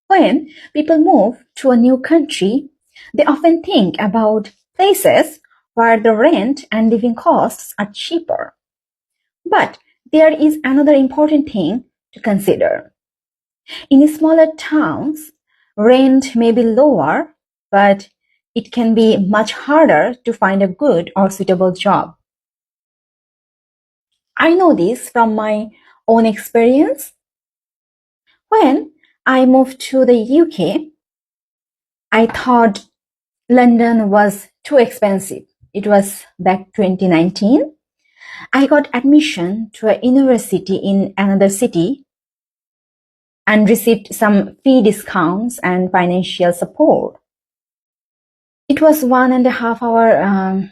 When people move to a new country, they often think about places where the rent and living costs are cheaper. But there is another important thing to consider. In smaller towns, rent may be lower, but it can be much harder to find a good or suitable job. I know this from my own experience. When I moved to the UK, I thought London was too expensive. It was back 2019. I got admission to a university in another city and received some fee discounts and financial support. It was 1.5 hour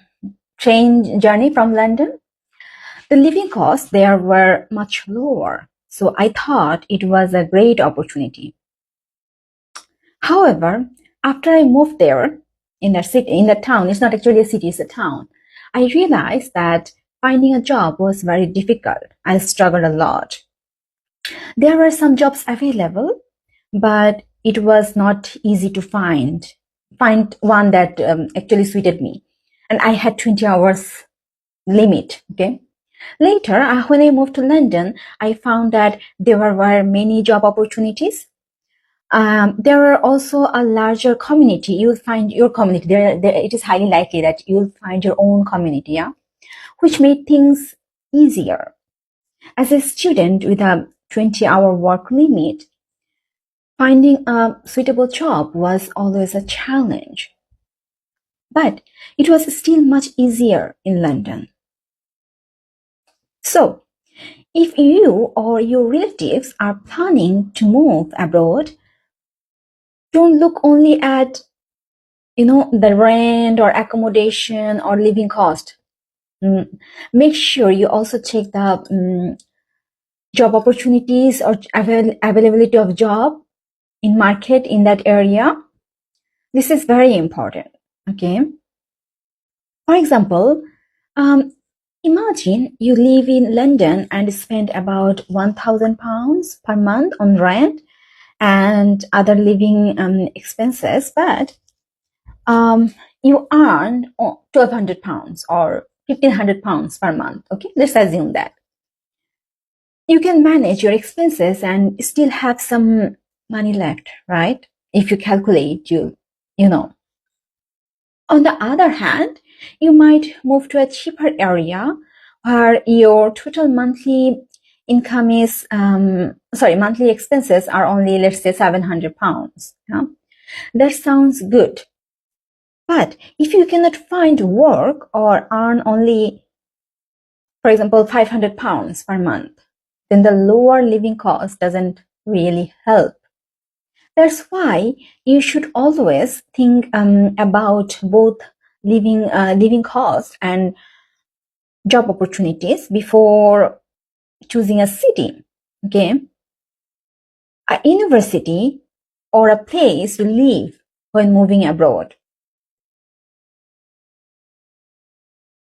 train journey from London. The living costs there were much lower, so I thought it was a great opportunity. However, after I moved there, in the town, it's not actually a city, it's a town, I realized that finding a job was very difficult. I struggled a lot. There were some jobs available, but it was not easy to find one that actually suited me. And I had 20 hours limit, okay? Later, when I moved to London, I found that there were many job opportunities. There are also a larger community. You'll find your community. It is highly likely that you'll find your own community, yeah? Which made things easier. As a student with a 20-hour work limit, finding a suitable job was always a challenge. But it was still much easier in London. So, if you or your relatives are planning to move abroad, don't look only at the rent or accommodation or living cost. Make sure you also check the job opportunities or availability of job in market in that area. This is very important. Okay. For example, imagine you live in London and spend about £1,000 per month on rent and other living expenses, but you earn £1,200 or £1,500 per month. Okay, let's assume that. You can manage your expenses and still have some money left, right? If you calculate, you know. On the other hand, you might move to a cheaper area where your total monthly income is, monthly expenses are only, let's say, £700. Yeah? That sounds good. But if you cannot find work or earn only, for example, £500 per month, then the lower living cost doesn't really help. That's why you should always think about both living cost and job opportunities before choosing a city. Okay, a university or a place to live when moving abroad.